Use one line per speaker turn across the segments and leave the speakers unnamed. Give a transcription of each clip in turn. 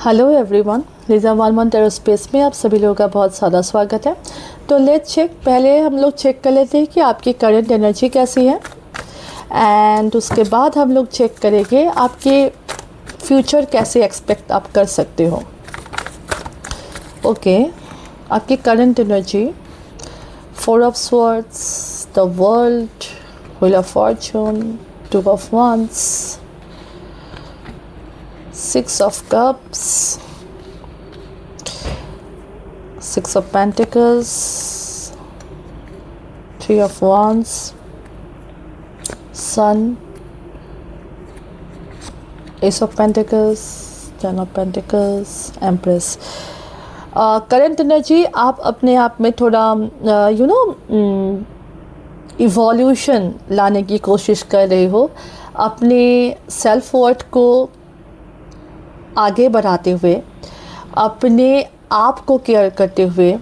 Hello everyone, Lija वालमन tarot space में आप सभी लोगों का बहुत सारा स्वागत है। तो लेट्स चेक, पहले हम लोग चेक कर लेते हैं कि आपकी करंट एनर्जी कैसी है एंड उसके बाद हम लोग चेक करेंगे आपके फ्यूचर कैसे एक्सपेक्ट आप कर सकते हो। ओके, आपकी current energy 4 of swords, the world, wheel of Fortune, 2 of wands, 6 of cups, 6 of pentacles, 3 of wands, sun, ace of pentacles, 10 of pentacles, empress। Current energy आप अपने आप में थोड़ा इवोल्यूशन लाने की कोशिश कर रहे हो, अपने सेल्फ वर्थ को आगे बढ़ाते हुए, अपने आप को केयर करते हुए।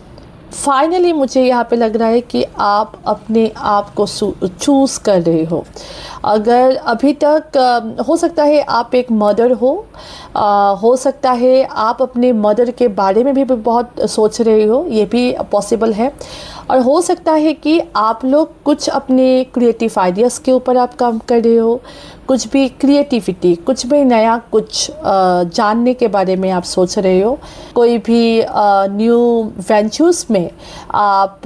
फाइनली मुझे यहाँ पे लग रहा है कि आप अपने आप को चूज़ कर रहे हो। अगर अभी तक हो सकता है आप एक मदर हो सकता है आप अपने मदर के बारे में भी बहुत सोच रहे हो, ये भी पॉसिबल है। और हो सकता है कि आप लोग कुछ अपने क्रिएटिव आइडियाज़ के ऊपर आप काम कर रहे हो, कुछ भी क्रिएटिविटी, कुछ भी नया कुछ जानने के बारे में आप सोच रहे हो। कोई भी न्यू वेंचर्स में आप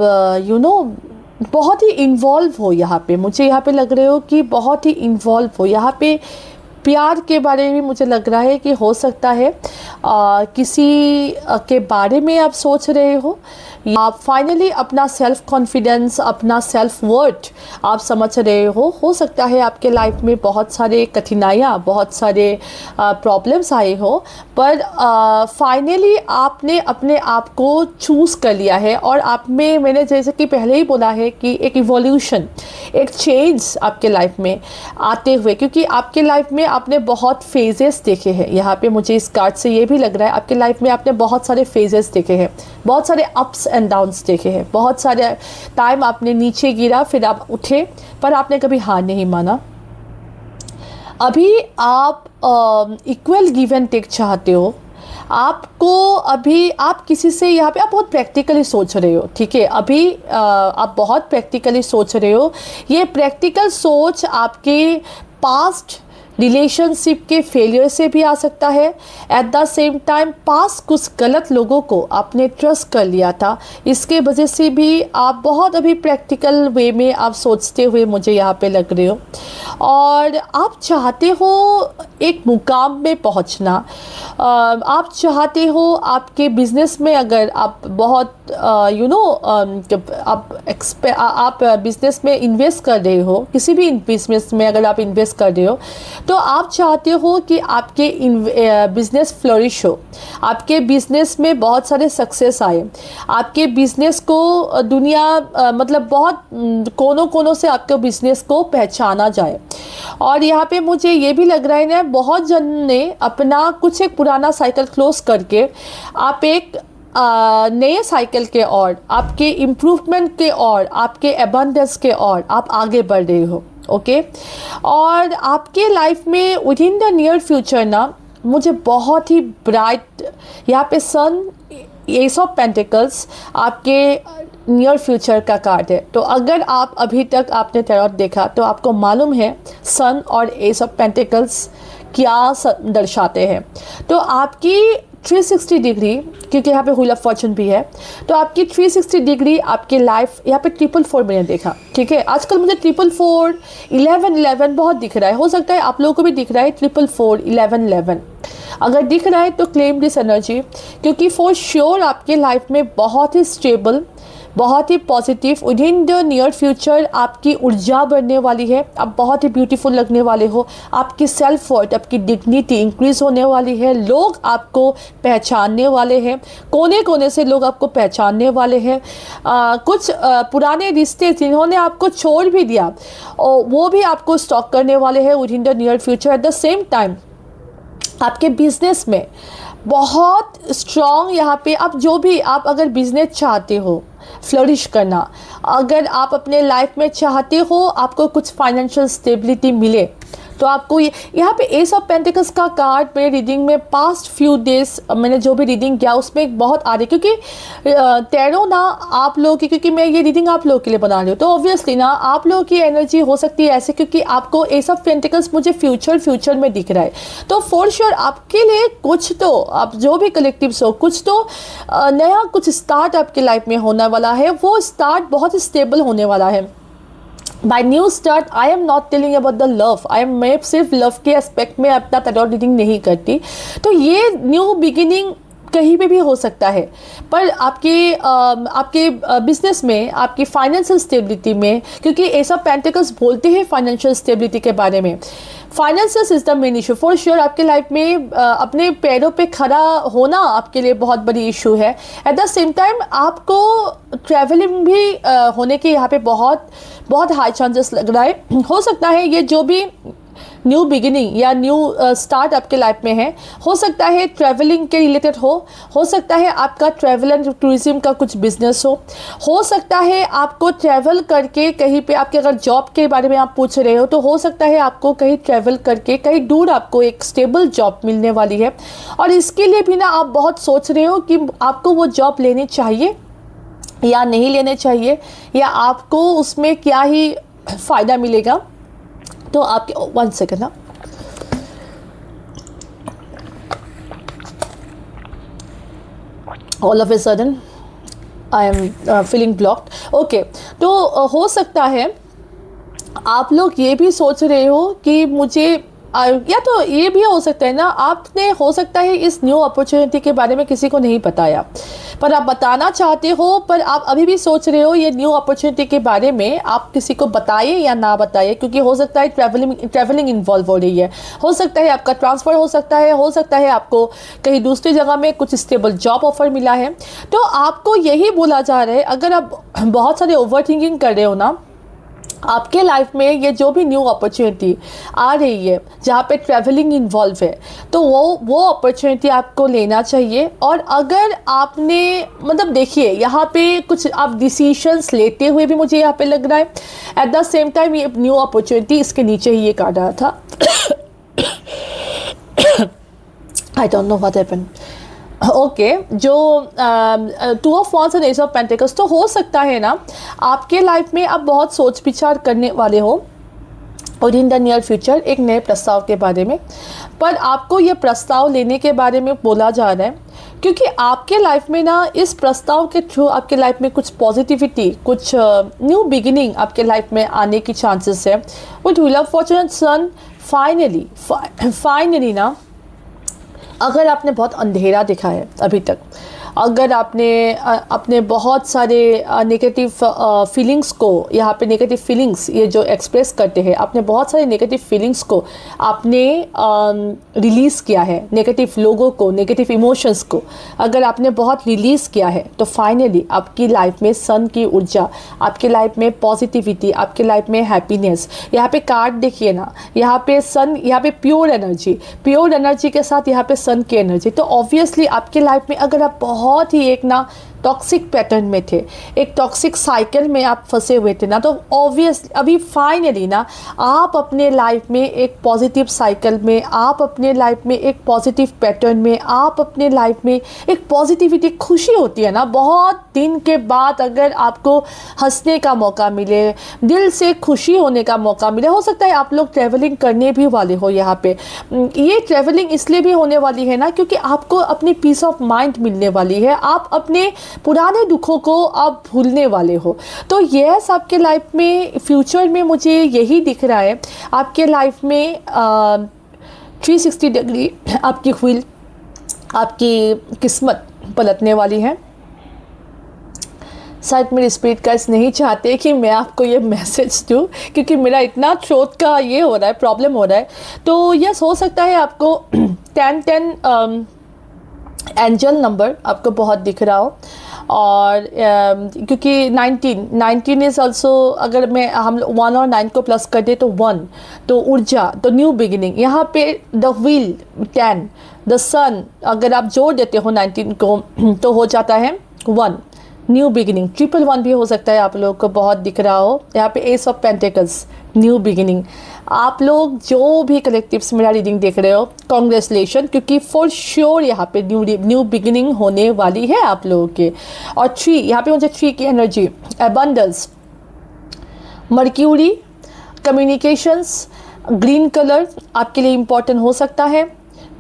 बहुत ही इन्वॉल्व हो। यहाँ पे मुझे यहाँ पे लग रहे हो कि बहुत ही इन्वॉल्व हो। यहाँ पे प्यार के बारे में मुझे लग रहा है कि हो सकता है किसी के बारे में आप सोच रहे हो। आप फाइनली अपना सेल्फ कॉन्फिडेंस, अपना सेल्फ वर्थ आप समझ रहे हो सकता है आपके लाइफ में बहुत सारे कठिनाइयाँ, बहुत सारे प्रॉब्लम्स आए हो, पर फाइनली आपने अपने आप को चूज़ कर लिया है। और आप में, मैंने जैसे कि पहले ही बोला है कि एक इवोल्यूशन, एक चेंज आपके लाइफ में आते हुए, क्योंकि आपके लाइफ में आपने बहुत फेजेस देखे हैं। यहाँ पे मुझे इस कार्ड से ये भी लग रहा है आपके लाइफ में आपने बहुत सारे फेजेस देखे हैं, बहुत सारे अप्स एंड डाउन्स देखे हैं, बहुत सारे टाइम आपने नीचे गिरा, फिर आप उठे, पर आपने कभी हार नहीं माना। अभी आप इक्वल गिव एंड टेक चाहते हो। आपको अभी आप किसी से, यहाँ पे आप बहुत प्रैक्टिकली सोच रहे हो, ठीक है। अभी आप बहुत प्रैक्टिकली सोच रहे हो। ये प्रैक्टिकल सोच आपके पास्ट रिलेशनशिप के फेलियर से भी आ सकता है। At the same time pass कुछ गलत लोगों को आपने ट्रस्ट कर लिया था, इसके वजह से भी आप बहुत अभी प्रैक्टिकल वे में आप सोचते हुए मुझे यहाँ पे लग रहे हो। और आप चाहते हो एक मुकाम में पहुँचना। आप चाहते हो आपके बिज़नेस में, अगर आप बहुत आप बिज़नेस में इन्वेस्ट कर रहे हो, किसी भी बिज़नेस में अगर आप इन्वेस्ट कर रहे हो, तो आप चाहते हो कि आपके बिज़नेस फ्लोरिश हो, आपके बिज़नेस में बहुत सारे सक्सेस आए, आपके बिज़नेस को दुनिया मतलब बहुत कोनों कोनों से आपके बिज़नेस को पहचाना जाए। और यहाँ पे मुझे ये भी लग रहा है ना, बहुत जन ने अपना कुछ एक पुराना साइकिल क्लोज करके आप एक नए साइकिल के और आपके इम्प्रूवमेंट के और आपके एबंडेंस के और आप आगे बढ़ रहे हो। ओके, और आपके लाइफ में with in the near future ना, मुझे बहुत ही ब्राइट यहाँ पे सन, एस ऑफ पेंटिकल्स आपके नियर फ्यूचर का कार्ड है। तो अगर आप अभी तक आपने टैरोट देखा तो आपको मालूम है सन और एस ऑफ पेंटिकल्स क्या दर्शाते हैं। तो आपकी 360 डिग्री, क्योंकि यहाँ पे व्हील ऑफ फॉर्चून भी है, तो आपकी 360 डिग्री आपकी लाइफ, यहाँ पे 444 मैंने देखा, ठीक है। आजकल मुझे 444, 1111 बहुत दिख रहा है। हो सकता है आप लोगों को भी दिख रहा है 444, 1111। अगर दिख रहा है तो क्लेम दिस एनर्जी, क्योंकि फॉर श्योर आपके लाइफ में बहुत ही स्टेबल, बहुत ही positive within the near future आपकी ऊर्जा बढ़ने वाली है। आप बहुत ही ब्यूटीफुल लगने वाले हो, आपकी सेल्फ वर्थ, आपकी डिग्निटी इंक्रीज होने वाली है, लोग आपको पहचानने वाले हैं, कोने कोने से लोग आपको पहचानने वाले हैं। कुछ पुराने रिश्ते जिन्होंने आपको छोड़ भी दिया, वो भी आपको स्टॉक करने वाले हैं with in the near future. At the same time आपके बिजनेस में बहुत स्ट्रॉन्ग, यहाँ पे आप जो भी, आप अगर बिजनेस चाहते हो फ्लरिश करना, अगर आप अपने लाइफ में चाहते हो आपको कुछ फाइनेंशियल स्टेबिलिटी मिले, तो आपको ये यहाँ पे एस ऑफ पेंटिकल्स का कार्ड मेरे रीडिंग में पास्ट फ्यू डेज मैंने जो भी रीडिंग किया उसमें एक बहुत आ रही, क्योंकि टैरो ना आप लोगों की, क्योंकि मैं ये रीडिंग आप लोगों के लिए बना रही हूँ, तो ऑब्वियसली ना आप लोगों की एनर्जी हो सकती है ऐसे, क्योंकि आपको एस ऑफ पेंटिकल्स मुझे फ्यूचर में दिख रहा है। तो फॉर श्योर आपके लिए कुछ तो, आप जो भी कलेक्टिव्स हो, कुछ तो नया कुछ स्टार्ट आपकी लाइफ में होने वाला है। वो स्टार्ट बहुत स्टेबल होने वाला है। By new start I am not telling about the love, मैं सिर्फ लव के एस्पेक्ट में अपना टैरो रीडिंग नहीं करती। तो ये न्यू बिगिनिंग कहीं पे भी हो सकता है, पर आपके बिजनेस में, आपकी फाइनेंशियल स्टेबिलिटी में, क्योंकि ऐसा पेंटिकल्स बोलते हैं फाइनेंशियल स्टेबिलिटी के बारे में। Finances is the main issue for sure. आपके लाइफ में अपने पैरों पे खड़ा होना आपके लिए बहुत बड़ी इशू है। एट द सेम टाइम आपको ट्रैवलिंग भी होने के यहाँ पे बहुत हाई चांसेस लग रहा है। हो सकता है ये जो भी न्यू बिगिनिंग या न्यू स्टार्ट आपके लाइफ में है, हो सकता है ट्रैवलिंग के रिलेटेड हो सकता है आपका ट्रैवल एंड टूरिज्म का कुछ बिजनेस हो सकता है आपको ट्रैवल करके कहीं पे, आपके अगर जॉब के बारे में आप पूछ रहे हो तो हो सकता है आपको कहीं ट्रैवल करके कहीं दूर आपको एक स्टेबल जॉब मिलने वाली है, और इसके लिए भी ना आप बहुत सोच रहे हो कि आपको वो जॉब लेनी चाहिए या नहीं लेने चाहिए, या आपको उसमें क्या ही फ़ायदा मिलेगा। तो आपके 1 सेकेंड ना, all of a sudden I am feeling blocked. Okay, तो हो सकता है आप लोग ये भी सोच रहे हो कि मुझे या तो ये भी हो सकता है ना, आपने हो सकता है इस न्यू अपॉर्चुनिटी के बारे में किसी को नहीं बताया, पर आप बताना चाहते हो, पर आप अभी भी सोच रहे हो ये न्यू अपॉर्चुनिटी के बारे में आप किसी को बताइए या ना बताइए, क्योंकि हो सकता है ट्रैवलिंग इन्वॉल्व हो रही है, हो सकता है आपका ट्रांसफ़र हो सकता है आपको कहीं दूसरी जगह में कुछ स्टेबल जॉब ऑफर मिला है। तो आपको यही बोला जा रहा है, अगर आप बहुत सारे ओवर थिंकिंग कर रहे हो ना, आपके लाइफ में ये जो भी न्यू अपॉर्चुनिटी आ रही है जहाँ पे ट्रैवलिंग इन्वॉल्व है, तो वो अपॉर्चुनिटी आपको लेना चाहिए। और अगर आपने मतलब देखिए यहाँ पे कुछ आप डिसीशंस लेते हुए भी मुझे यहाँ पे लग रहा है, एट द सेम टाइम ये न्यू अपॉर्चुनिटी इसके नीचे ही ये काट रहा था। I don't know what happened. Okay, जो 2 of wands and S of pentacles, तो हो सकता है ना आपके लाइफ में आप बहुत सोच विचार करने वाले हो और इन द नियर फ्यूचर एक नए प्रस्ताव के बारे में, पर आपको ये प्रस्ताव लेने के बारे में बोला जा रहा है क्योंकि आपके लाइफ में ना इस प्रस्ताव के थ्रू आपके लाइफ में कुछ पॉजिटिविटी, कुछ न्यू बिगिनिंग आपके लाइफ में आने की चांसेस है। With wheel of fortune and sun, finally ना, अगर आपने बहुत अंधेरा दिखा है अभी तक, अगर आपने अपने बहुत सारे नेगेटिव फीलिंग्स को, यहाँ पे नेगेटिव फीलिंग्स ये जो एक्सप्रेस करते हैं, आपने बहुत सारे नेगेटिव फीलिंग्स को आपने रिलीज़ किया है, नेगेटिव लोगों को, नेगेटिव इमोशंस को अगर आपने बहुत रिलीज़ किया है, तो फाइनली आपकी लाइफ में सन की ऊर्जा, आपकी लाइफ में पॉजिटिविटी, आपकी लाइफ में हैप्पीनेस, यहाँ पे कार्ड देखिए ना, यहाँ पे सन, यहाँ पे प्योर एनर्जी के साथ यहाँ पे सन की एनर्जी। तो ऑब्वियसली आपकी लाइफ में अगर आप बहुत ही एक ना टॉक्सिक पैटर्न में थे, एक टॉक्सिक साइकिल में आप फंसे हुए थे ना, तो ऑब्वियसली अभी फाइनली ना आप अपने लाइफ में एक पॉजिटिव साइकिल में, आप अपने लाइफ में एक पॉजिटिव पैटर्न में, आप अपने लाइफ में एक पॉजिटिविटी, खुशी होती है ना, बहुत दिन के बाद अगर आपको हंसने का मौका मिले, दिल से खुशी होने का मौका मिले, हो सकता है आप लोग ट्रैवलिंग करने भी वाले हो। यहाँ पे ये ट्रैवलिंग इसलिए भी होने वाली है ना क्योंकि आपको अपनी पीस ऑफ माइंड मिलने वाली है, आप अपने पुराने दुखों को आप भूलने वाले हो। तो यस, आपके लाइफ में फ्यूचर में मुझे यही दिख रहा है, आपके लाइफ में 360 डिग्री आपकी व्हील, आपकी किस्मत पलटने वाली है। शायद मेरे स्पिरिट गाइड्स नहीं चाहते कि मैं आपको ये मैसेज दूँ क्योंकि मेरा इतना थ्रोट का ये हो रहा है, प्रॉब्लम हो रहा है। तो यस, हो सकता है आपको 10 एंजल नंबर आपको बहुत दिख रहा हो, और क्योंकि 19 इज़ ऑल्सो, अगर मैं हम 1 और 9 को प्लस कर दे तो 1, तो ऊर्जा, तो न्यू बिगिनिंग। यहाँ पे द व्हील 10, द सन, अगर आप जोड़ देते हो 19 को तो हो जाता है 1, न्यू बिगिनिंग, 111 भी हो सकता है आप लोगों को बहुत दिख रहा हो। यहाँ पे S of pentacles, new beginning. आप लोग जो भी कलेक्टिव्स मेरा रीडिंग देख रहे हो, कॉन्ग्रेचुलेशन, क्योंकि फॉर श्योर यहाँ पे न्यू बिगिनिंग होने वाली है आप लोगों के। और 3, यहाँ पे मुझे 3 की energy, abundance, mercury, communications, green colour आपके लिए इम्पॉर्टेंट हो सकता है।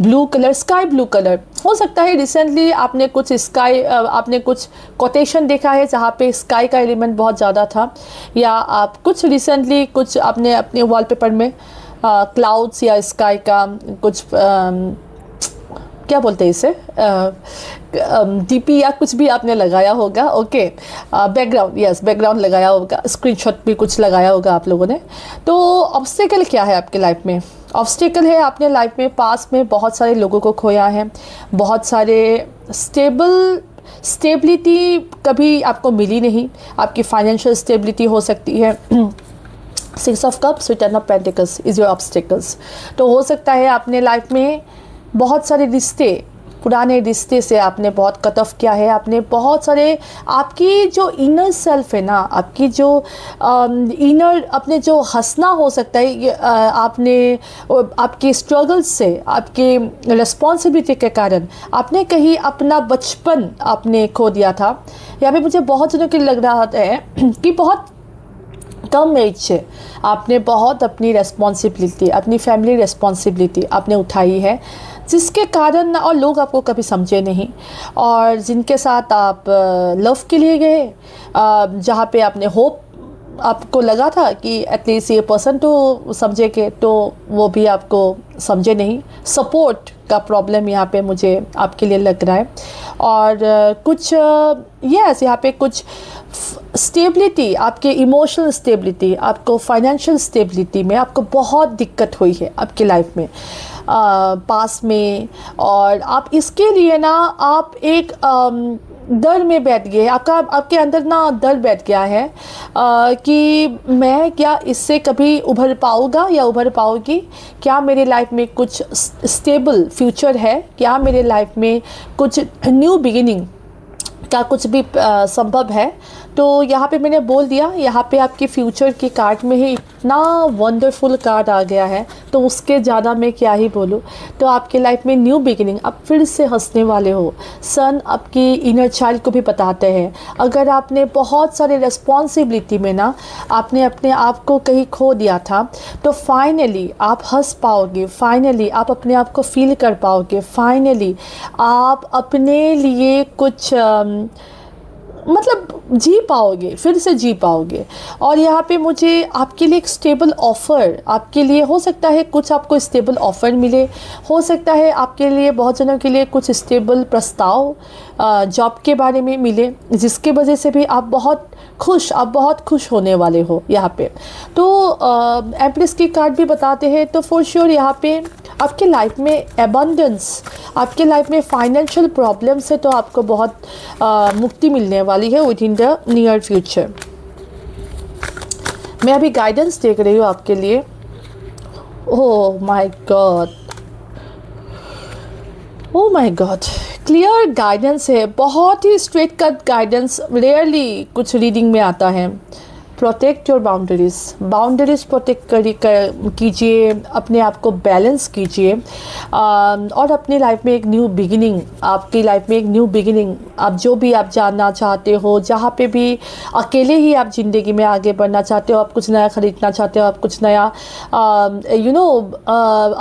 Blue colour, sky blue colour हो सकता है। रिसेंटली आपने कुछ कोटेशन देखा है जहाँ पे स्काई का एलिमेंट बहुत ज़्यादा था, या आप कुछ रिसेंटली कुछ आपने अपने वॉलपेपर में क्लाउड्स या स्काई का कुछ क्या बोलते हैं इसे, डीपी या कुछ भी आपने लगाया होगा। ओके, बैकग्राउंड, यस, बैकग्राउंड लगाया होगा, स्क्रीनशॉट भी कुछ लगाया होगा आप लोगों ने। तो ऑब्स्टेकल क्या है आपके लाइफ में? ऑब्स्टेकल है आपने लाइफ में पास में बहुत सारे लोगों को खोया है, बहुत सारे स्टेबिलिटी कभी आपको मिली नहीं। आपकी फाइनेंशियल स्टेबिलिटी हो सकती है। 6 of cups, 10 of pentacles is your obstacles. तो हो सकता है आपने लाइफ में बहुत सारे रिश्ते, पुराने रिश्ते से आपने बहुत कट ऑफ किया है। आपने बहुत सारे, आपकी जो इनर सेल्फ है ना, आपकी जो इनर, अपने जो हंसना हो सकता है, आपके स्ट्रगल्स से, आपके रिस्पॉन्सिबिलिटी के कारण आपने कहीं अपना बचपन आपने खो दिया था। यहाँ पे मुझे बहुत जनों के लग रहा है कि बहुत कम एज से आपने बहुत अपनी रिस्पॉन्सिबिलिटी, अपनी फैमिली रिस्पॉन्सिबिलिटी आपने उठाई है, जिसके कारण और लोग आपको कभी समझे नहीं, और जिनके साथ आप लव के लिए गए, जहाँ पे आपने होप, आपको लगा था कि एटलीस्ट ये पर्सन तो समझेंगे, तो वो भी आपको समझे नहीं। सपोर्ट का प्रॉब्लम यहाँ पे मुझे आपके लिए लग रहा है। और कुछ यहाँ पे कुछ स्टेबिलिटी, आपके इमोशनल स्टेबिलिटी, आपको फाइनेंशियल स्टेबिलिटी में आपको बहुत दिक्कत हुई है आपकी लाइफ में पास में। और आप इसके लिए ना आप एक डर में बैठ गए, आपके अंदर ना डर बैठ गया है कि मैं क्या इससे कभी उभर पाऊँगा या उभर पाऊँगी? क्या मेरे लाइफ में कुछ स्टेबल फ्यूचर है? क्या मेरे लाइफ में कुछ न्यू बिगिनिंग का कुछ भी संभव है? तो यहाँ पे मैंने बोल दिया, यहाँ पे आपके फ्यूचर की कार्ड में ही इतना वंडरफुल कार्ड आ गया है, तो उसके ज़्यादा मैं क्या ही बोलूँ। तो आपके लाइफ में न्यू बिगिनिंग, आप फिर से हंसने वाले हो। सन आपकी इनर चाइल्ड को भी बताते हैं, अगर आपने बहुत सारे रिस्पॉन्सिबिलिटी में ना आपने अपने आप को कहीं खो दिया था, तो फाइनली आप हंस पाओगे, फाइनली आप अपने आप को फील कर पाओगे, फाइनली आप अपने लिए कुछ मतलब जी पाओगे, फिर से जी पाओगे। और यहाँ पे मुझे आपके लिए एक स्टेबल ऑफ़र आपके लिए हो सकता है, कुछ आपको स्टेबल ऑफ़र मिले, हो सकता है आपके लिए, बहुत जनों के लिए कुछ स्टेबल प्रस्ताव जॉब के बारे में मिले, जिसके वजह से भी आप बहुत खुश होने वाले हो यहाँ पे। तो एम्प्रेस की कार्ड भी बताते हैं, तो फॉर श्योर यहाँ पे आपके लाइफ में एबंडेंस, आपके लाइफ में फाइनेंशियल प्रॉब्लम से तो आपको बहुत मुक्ति मिलने वाली है with in the near future. मैं अभी गाइडेंस देख रही हूँ आपके लिए। Oh my God, oh my God, clear guidance है, बहुत ही स्ट्रेट कट गाइडेंस रेयरली कुछ रीडिंग में आता है। प्रोटेक्ट योर बाउंड्रीज प्रोटेक्ट कीजिए, अपने आप को बैलेंस कीजिए, और अपनी लाइफ में एक न्यू बिगिनिंग, आपकी लाइफ में एक न्यू बिगिनिंग, आप जो भी आप जानना चाहते हो, जहाँ पे भी अकेले ही आप ज़िंदगी में आगे बढ़ना चाहते हो, आप कुछ नया ख़रीदना चाहते हो, आप कुछ नया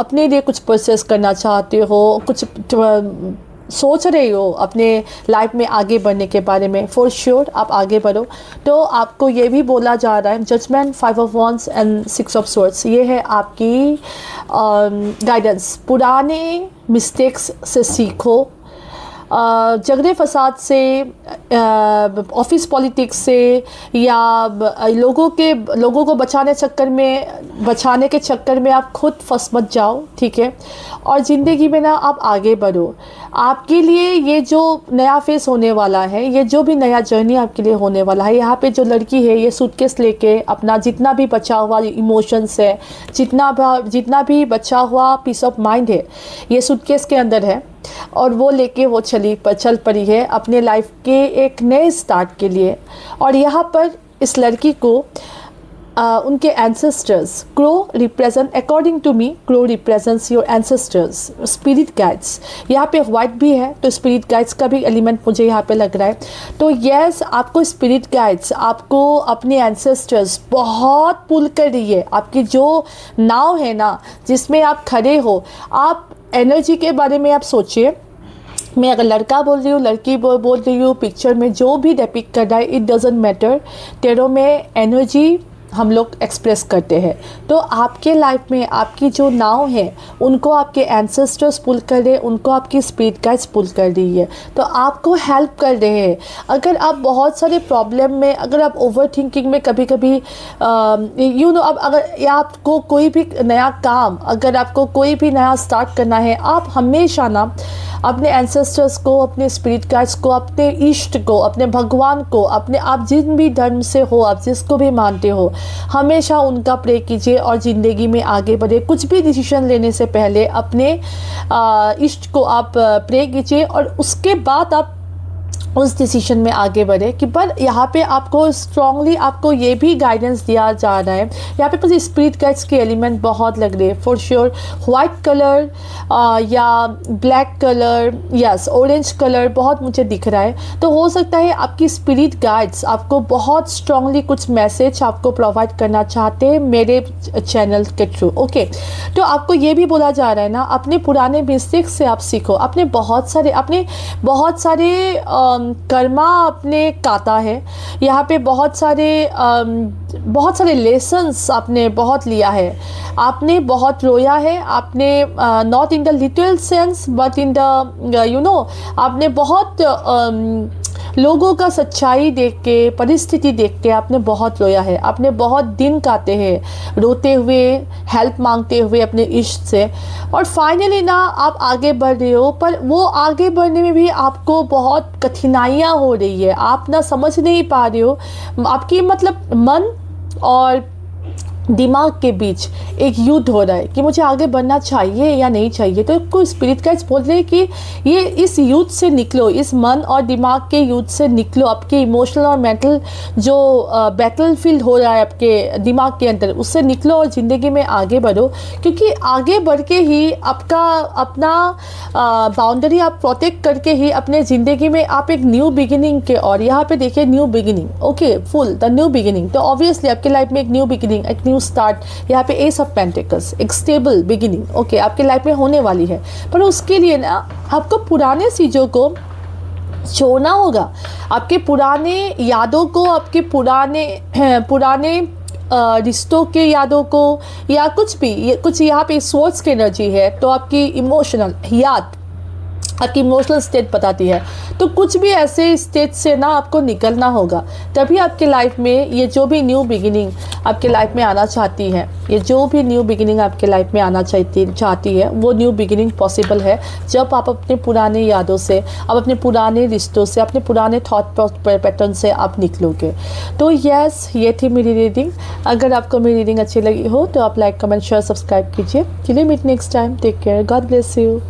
अपने लिए कुछ परचेस करना चाहते हो, कुछ सोच रहे हो अपने लाइफ में आगे बढ़ने के बारे में, फॉर श्योर आप आगे बढ़ो। तो आपको ये भी बोला जा रहा है, judgement, 5 of wands and 6 of swords, ये है आपकी गाइडेंस। पुराने मिस्टेक्स से सीखो, झगड़े फसाद से, ऑफिस पॉलिटिक्स से, या लोगों को बचाने के चक्कर में आप खुद फंस मत जाओ, ठीक है। और ज़िंदगी में ना आप आगे बढ़ो। आपके लिए ये जो नया फेस होने वाला है, ये जो भी नया जर्नी आपके लिए होने वाला है, यहाँ पे जो लड़की है ये सूटकेस लेके अपना जितना भी बचा हुआ इमोशंस है, जितना भी बचा हुआ पीस ऑफ माइंड है, ये सूटकेस के अंदर है। और वो लेके वो चल पड़ी है अपने लाइफ के एक नए स्टार्ट के लिए। और यहाँ पर इस लड़की को उनके ancestors, crow represent, according to me crow represents your ancestors, spirit guides. यहाँ पे वाइट भी है तो स्पिरिट गाइड्स का भी एलिमेंट मुझे यहाँ पे लग रहा है। तो यस, आपको स्पिरिट गाइड्स, आपको अपने एंसेस्टर्स बहुत पुल कर रही है। आपकी जो नाव है ना जिसमें आप खड़े हो, आप एनर्जी के बारे में आप सोचिए। मैं अगर लड़का बोल रही हूँ, लड़की बोल रही हूँ, पिक्चर में जो भी डिपिक्ट कर रहा है, इट डजेंट मैटर। टेरो में एनर्जी हम लोग एक्सप्रेस करते हैं। तो आपके लाइफ में आपकी जो नाव है उनको आपके एंसेस्टर्स पुल कर रहे हैं, उनको आपकी स्पिरिट गाइड्स पुल कर रही है, तो आपको हेल्प कर रहे हैं। अगर आप बहुत सारे प्रॉब्लम में, अगर आप ओवर थिंकिंग में कभी कभी अब अगर आपको कोई भी नया काम, अगर आपको कोई भी नया स्टार्ट करना है, आप हमेशा ना अपने एंसेस्टर्स को, अपने स्पिरिट गाइड्स को, अपने इष्ट को, अपने भगवान को, अपने आप जिन भी धर्म से हो, आप जिसको भी मानते हो, हमेशा उनका प्रे कीजिए और ज़िंदगी में आगे बढ़े। कुछ भी डिसीजन लेने से पहले अपने इष्ट को आप प्रे कीजिए और उसके बाद आप उस डिसीजन में आगे बढ़े। कि पर यहाँ पे आपको स्ट्रांगली आपको ये भी गाइडेंस दिया जा रहा है। यहाँ पे बस स्पिरिट गाइड्स के एलिमेंट बहुत लग रहे हैं फॉर श्योर। वाइट कलर या black colour, yes orange colour बहुत मुझे दिख रहा है। तो हो सकता है आपकी स्पिरिट गाइड्स आपको बहुत स्ट्रांगली कुछ मैसेज आपको प्रोवाइड करना चाहते हैं मेरे चैनल के थ्रू। ओके, तो आपको ये भी बोला जा रहा है ना, अपने पुराने मिस्टेक से आप सीखो। अपने बहुत सारे कर्मा आपने काटा है, यहाँ पे बहुत सारे लेसन्स आपने बहुत लिया है, आपने बहुत रोया है, आपने not in the literal sense but in the आपने बहुत लोगों का सच्चाई देख के, परिस्थिति देख के आपने बहुत रोया है। आपने बहुत दिन काटे हैं रोते हुए, हेल्प मांगते हुए अपने इष्ट से, और फाइनली ना आप आगे बढ़ रहे हो। पर वो आगे बढ़ने में भी आपको बहुत कठिनाइयाँ हो रही है, आप ना समझ नहीं पा रहे हो। आपकी मतलब मन और दिमाग के बीच एक युद्ध हो रहा है कि मुझे आगे बढ़ना चाहिए या नहीं चाहिए। तो कोई स्पिरिट गाइड्स बोल रहे हैं कि ये इस युद्ध से निकलो, इस मन और दिमाग के युद्ध से निकलो। आपके इमोशनल और मेंटल जो बैटलफील्ड हो रहा है आपके दिमाग के अंदर, उससे निकलो और ज़िंदगी में आगे बढ़ो। क्योंकि आगे बढ़ के ही आपका अपना बाउंड्री आप प्रोटेक्ट करके ही अपने ज़िंदगी में आप एक न्यू बिगिनिंग के, और यहाँ पे देखिए new beginning, okay full the new beginning. तो ऑब्वियसली आपके लाइफ में एक न्यू बिगिनिंग, एक न्यू स्टार्ट, यहाँ पे एस ऑफ पेंटिकल्स, एक स्टेबल बिगिनिंग ओके आपके लाइफ में होने वाली है। पर उसके लिए ना आपको पुराने चीज़ों को छोड़ना होगा, आपके पुराने यादों को, आपके पुराने रिश्तों के यादों को, या कुछ भी, कुछ यहाँ पे सोर्स की एनर्जी है तो आपकी इमोशनल याद आपकी इमोशनल स्टेट बताती है। तो कुछ भी ऐसे स्टेट से ना आपको निकलना होगा, तभी आपके लाइफ में ये जो भी न्यू बिगिनिंग आपके लाइफ में आना चाहती है, ये जो भी न्यू बिगिनिंग आपके लाइफ में आना चाहती है, वो न्यू बिगिनिंग पॉसिबल है जब आप अपने पुराने यादों से, आप अपने पुराने रिश्तों से, अपने पुराने थॉट पैटर्न से आप निकलोगे। तो यस, ये थी मेरी रीडिंग। अगर आपको मेरी रीडिंग अच्छी लगी हो तो आप लाइक, कमेंट, शेयर, सब्सक्राइब कीजिए। चलिए meet next time, take care, God bless you.